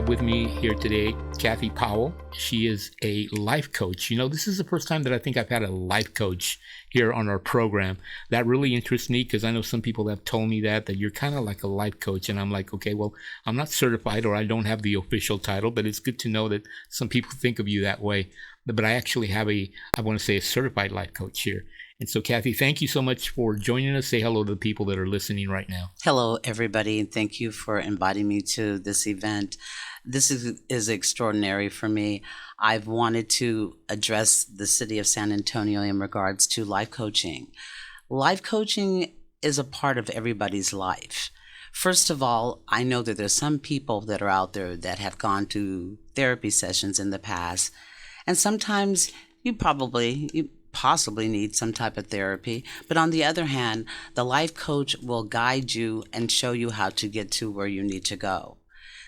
have with me here today Kathy Powell. She is a life coach. This is the first time that I think I've had a life coach here on our program. That really interests me because I know some people have told me that you're kind of like a life coach. And I'm like, okay, well, I'm not certified or I don't have the official title, but it's good to know that some people think of you that way. But I actually have a certified life coach here. And so, Kathy, thank you so much for joining us. Say hello to the people that are listening right now. Hello, everybody, and thank you for inviting me to this event. This is extraordinary for me. I've wanted to address the city of San Antonio in regards to life coaching. Life coaching is a part of everybody's life. First of all, I know that there's some people that are out there that have gone to therapy sessions in the past, and sometimes you possibly need some type of therapy. But on the other hand, the life coach will guide you and show you how to get to where you need to go.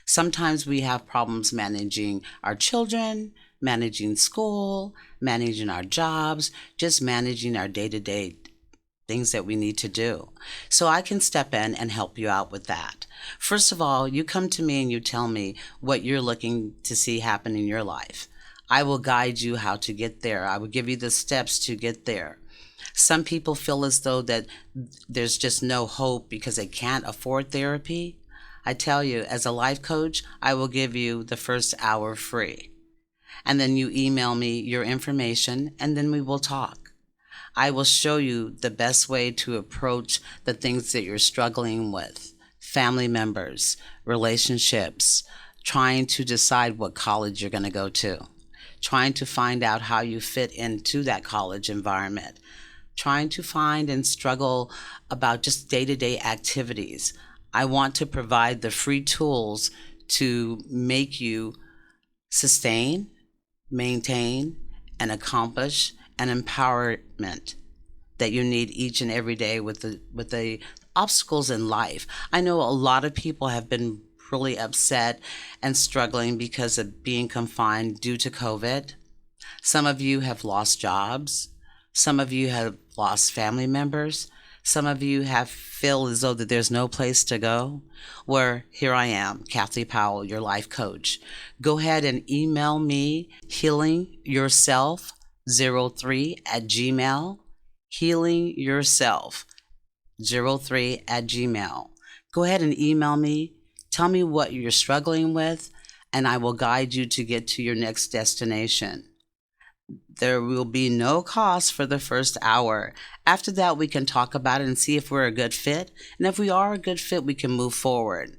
Sometimes we have problems managing our children, managing school, managing our jobs, just managing our day-to-day things that we need to do. So I can step in and help you out with that. First of all, you come to me and you tell me what you're looking to see happen in your life. I will guide you how to get there. I will give you the steps to get there. Some people feel as though that there's just no hope because they can't afford therapy. I tell you, as a life coach, I will give you the first hour free. And then you email me your information and then we will talk. I will show you the best way to approach the things that you're struggling with. Family members, relationships, trying to decide what college you're going to go to. Trying to find out how you fit into that college environment, trying to find and struggle about just day-to-day activities. I want to provide the free tools to make you sustain, maintain, and accomplish an empowerment that you need each and every day with the obstacles in life. I know a lot of people have been really upset and struggling because of being confined due to COVID. Some of you have lost jobs. Some of you have lost family members. Some of you feel as though that there's no place to go. Where here I am, Kathy Powell, your life coach. Go ahead and email me healingyourself03@gmail. healingyourself03@gmail. Go ahead and email me. Tell me what you're struggling with, and I will guide you to get to your next destination. There will be no cost for the first hour. After that, we can talk about it and see if we're a good fit. And if we are a good fit, we can move forward.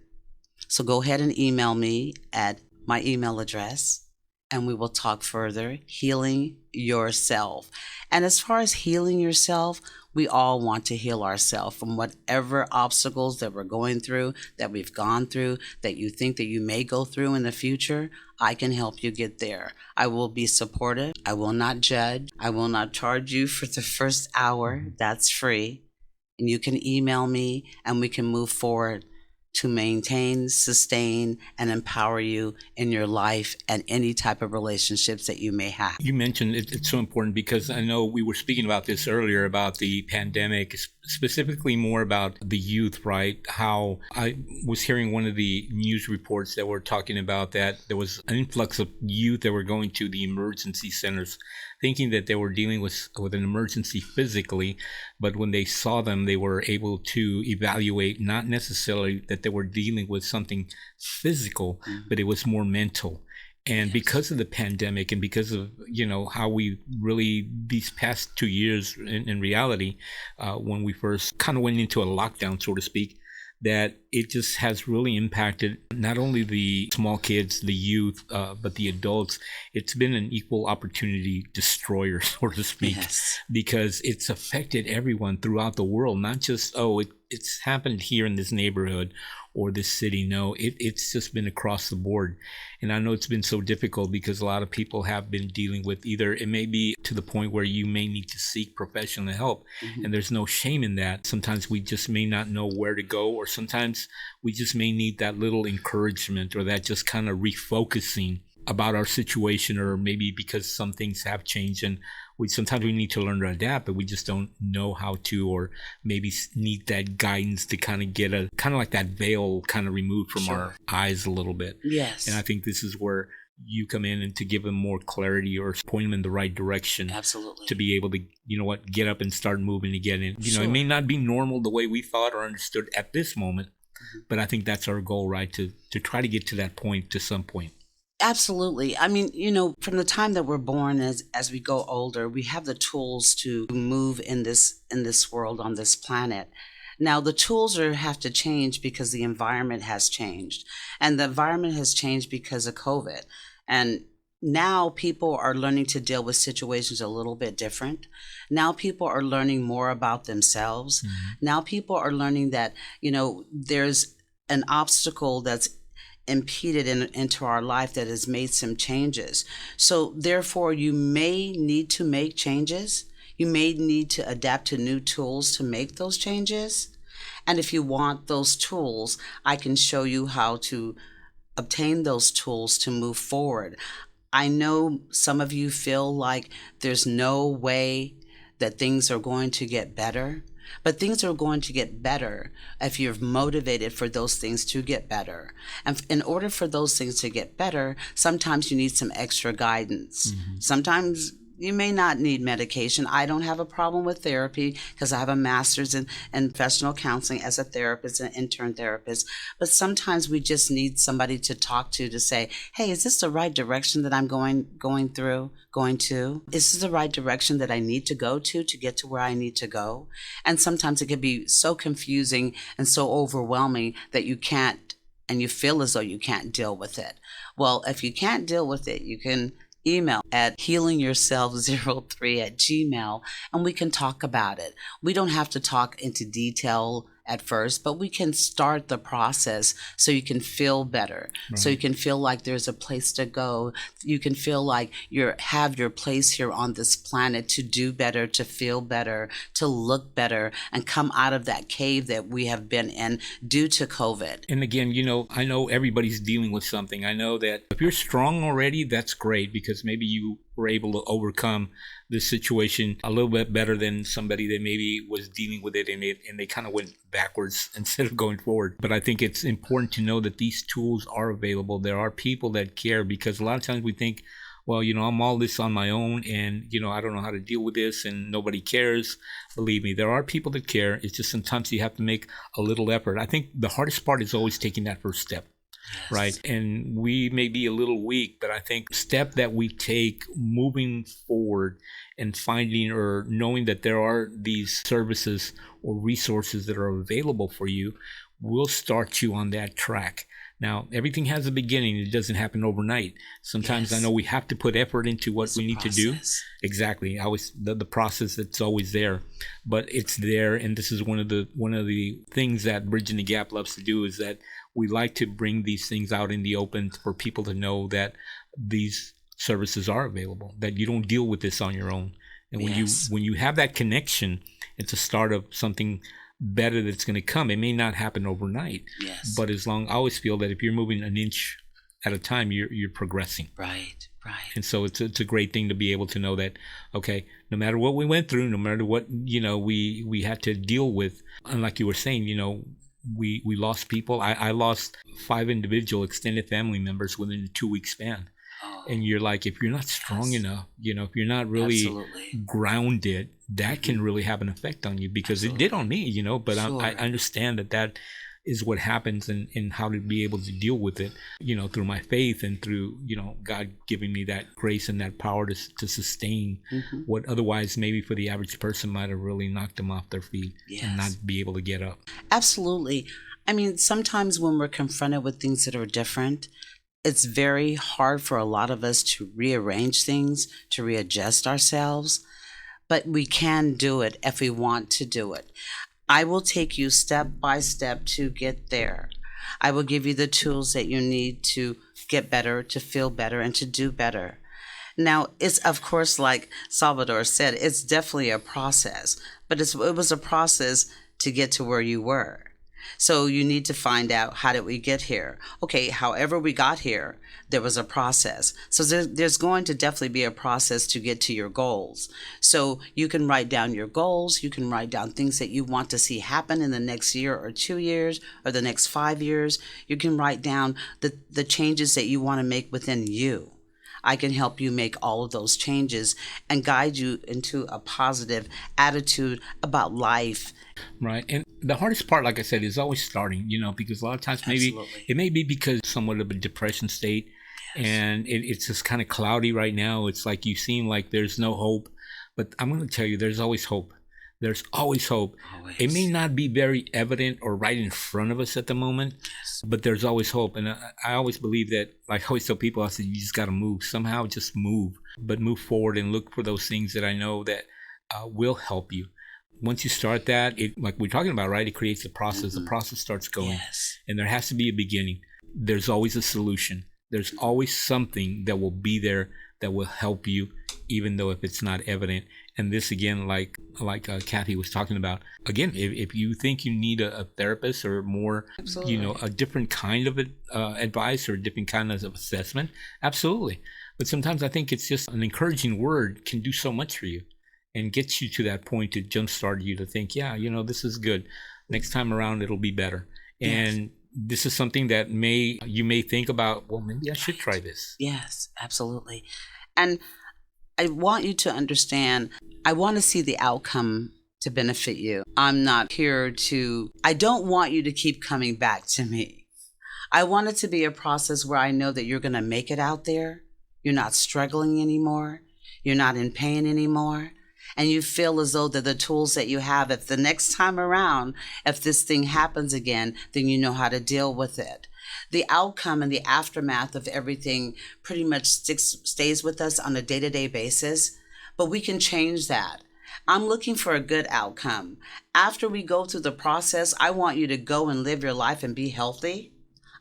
So go ahead and email me at my email address, and we will talk further. Healing yourself. And as far as healing yourself, we all want to heal ourselves from whatever obstacles that we're going through, that we've gone through, that you think that you may go through in the future. I can help you get there. I will be supportive. I will not judge. I will not charge you for the first hour. That's free. And you can email me and we can move forward to maintain, sustain, and empower you in your life and any type of relationships that you may have. You mentioned it's so important because I know we were speaking about this earlier about the pandemic, specifically more about the youth, right? How I was hearing one of the news reports that were talking about that there was an influx of youth that were going to the emergency centers thinking that they were dealing with an emergency physically, but when they saw them, they were able to evaluate not necessarily that they were dealing with something physical, but it was more mental. And because of the pandemic and because of, how we really, these past 2 years in reality, when we first kind of went into a lockdown, so to speak, that it just has really impacted not only the small kids, the youth, but the adults. It's been an equal opportunity destroyer, so to speak, because it's affected everyone throughout the world, not just, it's happened here in this neighborhood or this city. No, it's just been across the board. And I know it's been so difficult because a lot of people have been dealing with either it may be to the point where you may need to seek professional help. And there's no shame in that. Sometimes we just may not know where to go, or sometimes we just may need that little encouragement or that just kind of refocusing about our situation, or maybe because some things have changed and sometimes we need to learn to adapt, but we just don't know how to, or maybe need that guidance to kind of get a kind of like that veil kind of removed from our eyes a little bit. Yes. And I think this is where you come in and to give them more clarity or point them in the right direction. Absolutely. To be able to, get up and start moving again. And, it may not be normal the way we thought or understood at this moment, but I think that's our goal, right? To try to get to that point to some point. Absolutely. I mean, from the time that we're born, as we go older, we have the tools to move in this world, on this planet. Now, the tools have to change because the environment has changed. And the environment has changed because of COVID. And now people are learning to deal with situations a little bit different. Now people are learning more about themselves. Now people are learning that, there's an obstacle that's impeded into our life that has made some changes. So therefore, you may need to make changes. You may need to adapt to new tools to make those changes. And if you want those tools, I can show you how to obtain those tools to move forward. I know some of you feel like there's no way that things are going to get better, but things are going to get better if you're motivated for those things to get better. And in order for those things to get better, sometimes you need some extra guidance. Sometimes you may not need medication. I don't have a problem with therapy because I have a master's in professional counseling as a therapist and intern therapist. But sometimes we just need somebody to talk to say, hey, is this the right direction that I'm going to? Is this the right direction that I need to go to get to where I need to go? And sometimes it can be so confusing and so overwhelming that you can't, and you feel as though you can't deal with it. Well, if you can't deal with it, you can email at healingyourself03@gmail, and we can talk about it. We don't have to talk into detail at first, but we can start the process so you can feel better. Right. So you can feel like there's a place to go. You can feel like you have your place here on this planet to do better, to feel better, to look better, and come out of that cave that we have been in due to COVID. And again, I know everybody's dealing with something. I know that if you're strong already, that's great, because maybe you were able to overcome this situation a little bit better than somebody that maybe was dealing with it and they kind of went backwards instead of going forward. But I think it's important to know that these tools are available. There are people that care, because a lot of times we think, well, I'm all this on my own and, I don't know how to deal with this and nobody cares. Believe me, there are people that care. It's just sometimes you have to make a little effort. I think the hardest part is always taking that first step. Yes. Right. And we may be a little weak, but I think the step that we take moving forward and finding or knowing that there are these services or resources that are available for you will start you on that track. Now, everything has a beginning. It doesn't happen overnight. Sometimes I know we have to put effort into what we need to do. Exactly. The process that's always there, but it's there. And this is one of the things that Bridging the Gap loves to do, is that we like to bring these things out in the open for people to know that these services are available, that you don't deal with this on your own. And when you have that connection, it's a start of something better that's going to come. It may not happen overnight, but I always feel that if you're moving an inch at a time, you're progressing. Right. And so it's a great thing to be able to know that, okay, no matter what we went through, no matter what, we had to deal with, and like you were saying, we lost people. I lost 5 individual extended family members within a 2-week span. And you're like, if you're not strong enough, if you're not really grounded, that can really have an effect on you, because it did on me, but I understand that is what happens, and how to be able to deal with it, through my faith and through, God giving me that grace and that power to sustain what otherwise maybe for the average person might have really knocked them off their feet and not be able to get up. Absolutely. I mean, sometimes when we're confronted with things that are different, it's very hard for a lot of us to rearrange things, to readjust ourselves, but we can do it if we want to do it. I will take you step by step to get there. I will give you the tools that you need to get better, to feel better, and to do better. Now, it's, of course, like Salvador said, it's definitely a process, but it was a process to get to where you were. So you need to find out, how did we get here? Okay, however we got here, there was a process. So there's going to definitely be a process to get to your goals. So you can write down your goals. You can write down things that you want to see happen in the next year or 2 years or the next 5 years. You can write down the changes that you want to make within you. I can help you make all of those changes and guide you into a positive attitude about life. Right. And the hardest part, like I said, is always starting, because a lot of times maybe Absolutely. it may be because somewhat of a depression state, and it's just kind of cloudy right now. It's like you seem like there's no hope, but I'm going to tell you, there's always hope. There's always hope. Always. It may not be very evident or right in front of us at the moment, but there's always hope. And I always believe that, like I always tell people, I said, you just got to move. Somehow just move, but move forward and look for those things that I know that will help you. Once you start that, like we're talking about, right? It creates a process. The process starts going. Yes. And there has to be a beginning. There's always a solution. There's always something that will be there that will help you, even though if it's not evident. And this, again, like Kathy was talking about, again, if you think you need a therapist or more, Absolutely. a different kind of advice or a different kind of assessment, absolutely. But sometimes I think it's just an encouraging word can do so much for you and get you to that point to jumpstart you to think, yeah, this is good. Next time around, it'll be better. Yes. And this is something that you may think about, well, maybe I should try this. Yes, absolutely. And I want you to understand, I want to see the outcome to benefit you. I'm not here I don't want you to keep coming back to me. I want it to be a process where I know that you're going to make it out there. You're not struggling anymore. You're not in pain anymore. And you feel as though that the tools that you have, if the next time around, if this thing happens again, then you know how to deal with it. The outcome and the aftermath of everything pretty much stays with us on a day-to-day basis, but we can change that. I'm looking for a good outcome. After we go through the process, I want you to go and live your life and be healthy.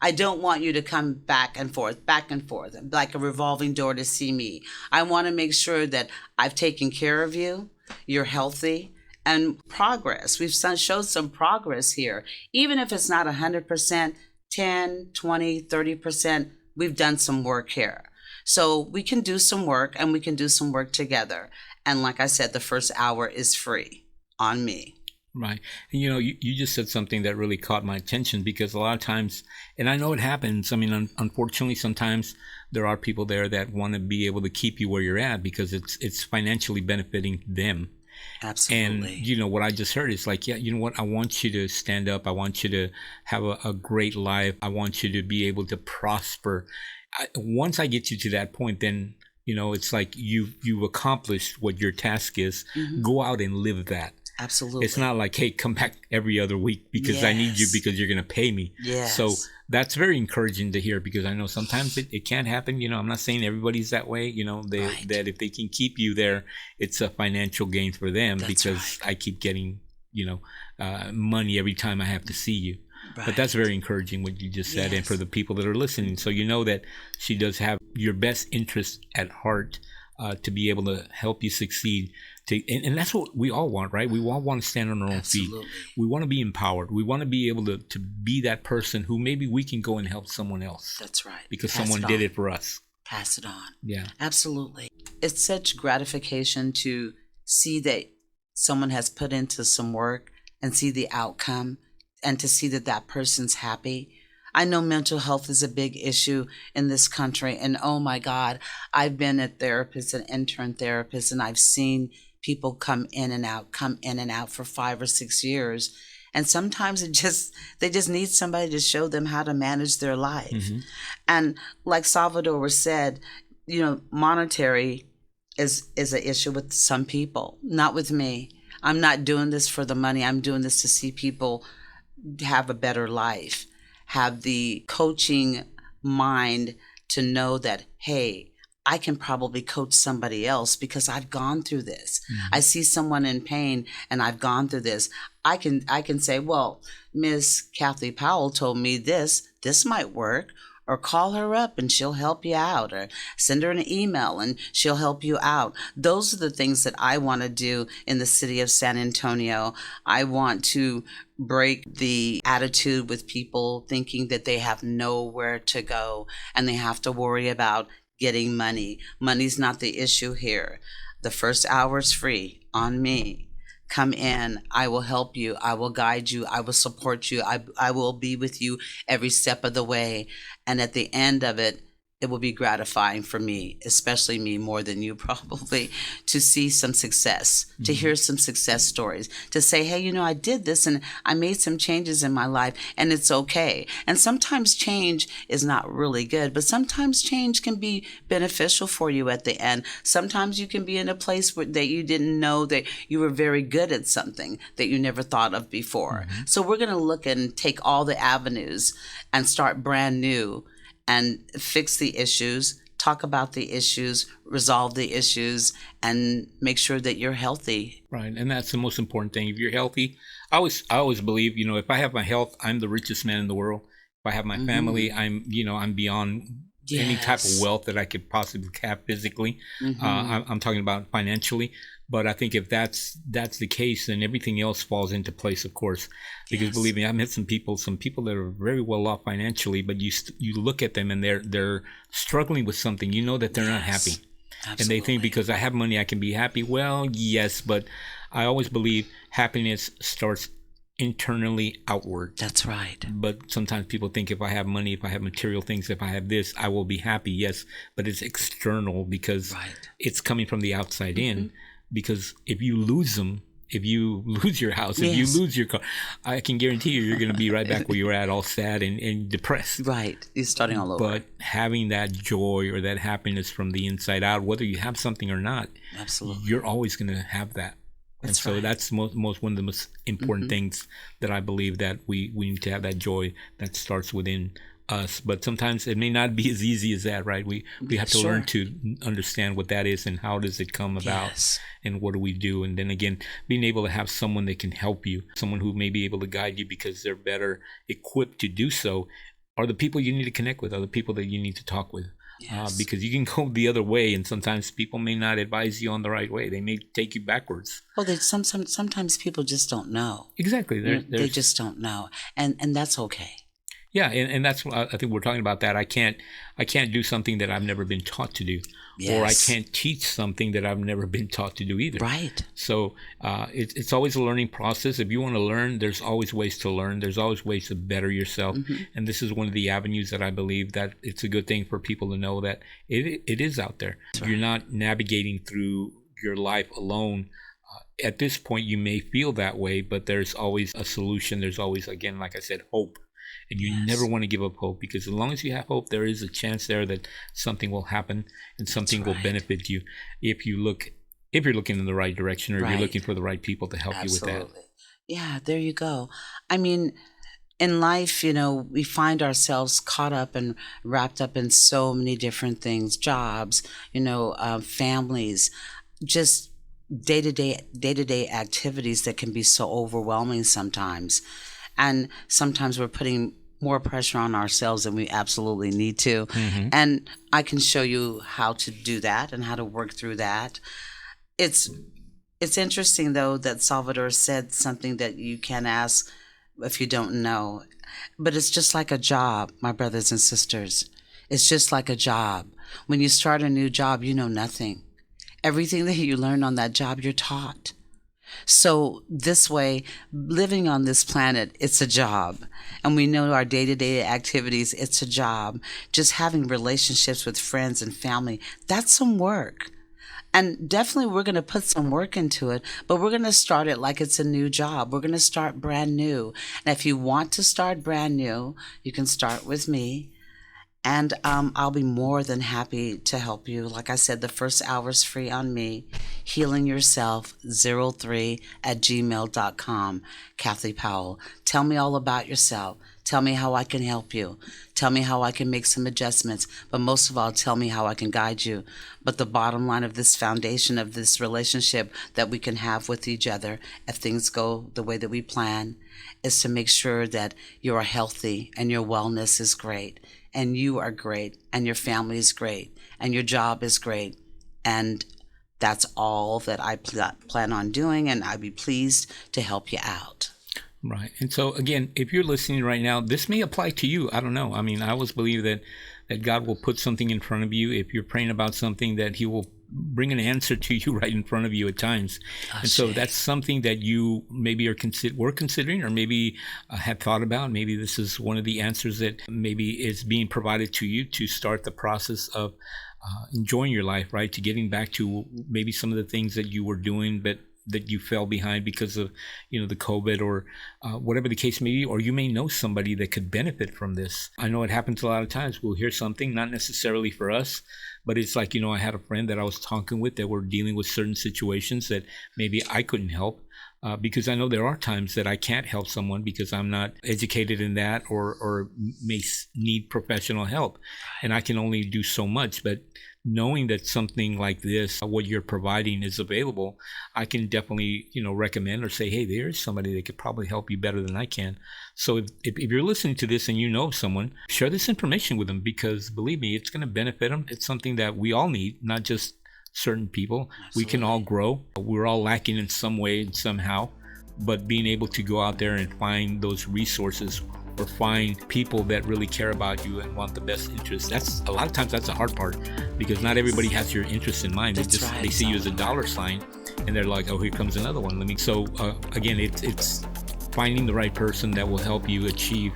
I don't want you to come back and forth, like a revolving door to see me. I want to make sure that I've taken care of you, you're healthy, and progress. We've showed some progress here. Even if it's not 100%, 10, 20, 30%, we've done some work here. So we can do some work, and we can do some work together. And like I said, the first hour is free on me. Right. And you just said something that really caught my attention, because a lot of times, and I know it happens, I mean, unfortunately, sometimes there are people there that want to be able to keep you where you're at because it's financially benefiting them. Absolutely. And what I just heard is like, yeah, you know what? I want you to stand up. I want you to have a great life. I want you to be able to prosper. Once I get you to that point, then, it's like you've accomplished what your task is. Go out and live that. Absolutely. It's not like, hey, come back every other week because I need you because you're going to pay me. Yes. So that's very encouraging to hear, because I know sometimes it can't happen. I'm not saying everybody's that way, Right. that if they can keep you there, it's a financial gain for them. That's because right. I keep getting, money every time I have to see you. Right. But that's very encouraging what you just said. And Yes. for the people that are listening, so that she does have your best interest at heart, to be able to help you succeed. And that's what we all want, right? We all want to stand on our own Absolutely. feet. We want to be empowered. We want to be able to be that person who maybe we can go and help someone else. That's right. Because Pass someone it did on. it for us. Pass it on. Yeah. Absolutely. It's such gratification to see that someone has put into some work and see the outcome, and to see that person's happy. I know mental health is a big issue in this country, and oh my God, I've been a therapist, an intern therapist, and I've seen people come in and out for 5 or 6 years. And sometimes they just need somebody to show them how to manage their life. Mm-hmm. And like Salvador said, monetary is an issue with some people, not with me. I'm not doing this for the money. I'm doing this to see people have a better life, have the coaching mind to know that, hey, I can probably coach somebody else because I've gone through this. Mm-hmm. I see someone in pain and I've gone through this. I can say, well, Miss Kathy Powell told me this might work. or call her up and she'll help you out, or send her an email and she'll help you out. Those are the things that I want to do in the city of San Antonio. I want to break the attitude with people thinking that they have nowhere to go and they have to worry about getting money. Money's not the issue here. The first hour is free on me. Come in. I will help you. I will guide you. I will support you. I will be with you every step of the way. And at the end of it, it will be gratifying for me, especially me more than you probably, to see some success, to hear some success stories, to say, hey, you know, I did this and I made some changes in my life and it's okay. And sometimes change is not really good, but sometimes change can be beneficial for you at the end. Sometimes you can be in a place that you didn't know that you were very good at something that you never thought of before. So we're going to look and take all the avenues and start brand new and fix the issues, talk about the issues, resolve the issues, and make sure that you're healthy. Right, and that's the most important thing. If you're healthy, I always believe, you know, if I have my health, I'm the richest man in the world. If I have my family, I'm beyond any type of wealth that I could possibly have physically. I'm talking about financially. But I think if that's the case, then everything else falls into place, of course. Because believe me, I've met some people that are very well off financially, but you look at them and they're struggling with something. You know that they're not happy. Absolutely. And they think because I have money, I can be happy. Well, yes, but I always believe happiness starts internally outward. That's right. But sometimes people think if I have money, if I have material things, if I have this, I will be happy. Yes, but it's external because it's coming from the outside in. Because if you lose them, if you lose your house, if you lose your car, I can guarantee you're going to be right back where you were at, all sad and depressed. Right. You're starting all over. But having that joy or that happiness from the inside out, whether you have something or not, absolutely, you're always going to have that. And so that's one of the most important things that I believe, that we need to have that joy that starts within us. But sometimes it may not be as easy as that, right? We have to learn to understand what that is and how does it come about and what do we do. And then again, being able to have someone that can help you, someone who may be able to guide you because they're better equipped to do so, are the people you need to connect with, are the people that you need to talk with. Because you can go the other way, and sometimes people may not advise you on the right way. They may take you backwards. Well, sometimes people just don't know. Exactly. They just don't know, and that's okay. Yeah, and that's what I think we're talking about. That I can't do something that I've never been taught to do, or I can't teach something that I've never been taught to do either. Right. So it's always a learning process. If you want to learn, there's always ways to learn. There's always ways to better yourself, and this is one of the avenues that I believe that it's a good thing for people to know that it is out there. Right. You're not navigating through your life alone. At this point, you may feel that way, but there's always a solution. There's always, again, like I said, hope. And you never want to give up hope, because as long as you have hope, there is a chance there that something will happen and something will benefit you if you're looking in the right direction, or if you're looking for the right people to help you with that. Yeah, there you go. I mean, in life, we find ourselves caught up and wrapped up in so many different things, jobs, families, just day-to-day activities that can be so overwhelming sometimes. And sometimes we're putting more pressure on ourselves than we absolutely need to. And I can show you how to do that and how to work through that. It's interesting, though, that Salvador said something that you can't ask if you don't know. But it's just like a job, my brothers and sisters. It's just like a job. When you start a new job, you know nothing. Everything that you learn on that job, you're taught. So this way, living on this planet, it's a job. And we know our day-to-day activities, it's a job. Just having relationships with friends and family, that's some work. And definitely we're going to put some work into it, but we're going to start it like it's a new job. We're going to start brand new. And if you want to start brand new, you can start with me. And I'll be more than happy to help you. Like I said, the first hour's free on me. HealingYourself03@gmail.com. Kathy Powell. Tell me all about yourself. Tell me how I can help you. Tell me how I can make some adjustments. But most of all, tell me how I can guide you. But the bottom line of this foundation of this relationship that we can have with each other, if things go the way that we plan, is to make sure that you are healthy and your wellness is great and you are great and your family is great and your job is great. And that's all that I plan on doing, and I'd be pleased to help you out. Right. And so again, if you're listening right now, this may apply to you. I don't know. I mean, I always believe that God will put something in front of you. If you're praying about something, that he will bring an answer to you right in front of you at times. And so that's something that you maybe were considering, or maybe had thought about. Maybe this is one of the answers that maybe is being provided to you to start the process of enjoying your life, right? To getting back to maybe some of the things that you were doing, but that you fell behind because of, the COVID or whatever the case may be, or you may know somebody that could benefit from this. I know it happens a lot of times. We'll hear something, not necessarily for us, but it's like, I had a friend that I was talking with that were dealing with certain situations that maybe I couldn't help. Because I know there are times that I can't help someone because I'm not educated in that or may need professional help. And I can only do so much. But knowing that something like this, what you're providing is available, I can definitely, recommend or say, hey, there's somebody that could probably help you better than I can. So if you're listening to this and you know someone, share this information with them, because believe me, it's going to benefit them. It's something that we all need, not just certain people. Absolutely. We can all grow. We're all lacking in some way and somehow, but being able to go out there and find those resources or find people that really care about you and want the best interest, that's a lot of times that's the hard part, because not everybody has your interest in mind. They see you as a dollar sign and they're like, oh, here comes another one. Again, it's finding the right person that will help you achieve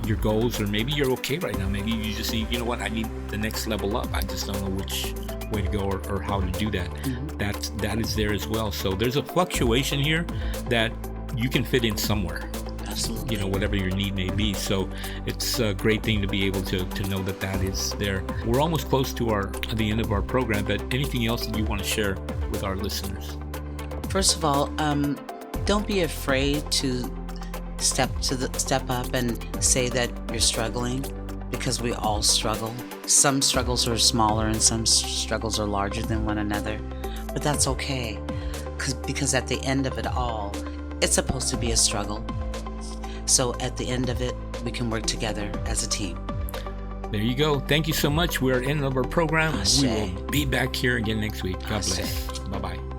your goals. Or maybe you're okay right now. Maybe you just see, I need the next level up. I just don't know which way to go or how to do that. Mm-hmm. That is there as well. So there's a fluctuation here that you can fit in somewhere. Absolutely. Whatever your need may be. So it's a great thing to be able to know that is there. We're almost close to the end of our program, but anything else that you want to share with our listeners? First of all, don't be afraid to step up and say that you're struggling, because we all struggle. Some struggles are smaller and some struggles are larger than one another, but that's okay, because at the end of it all, it's supposed to be a struggle. So at the end of it, we can work together as a team. There you go. Thank you so much. We're at the end of our program. Ashe. We will be back here again next week. God bless. Bye-bye.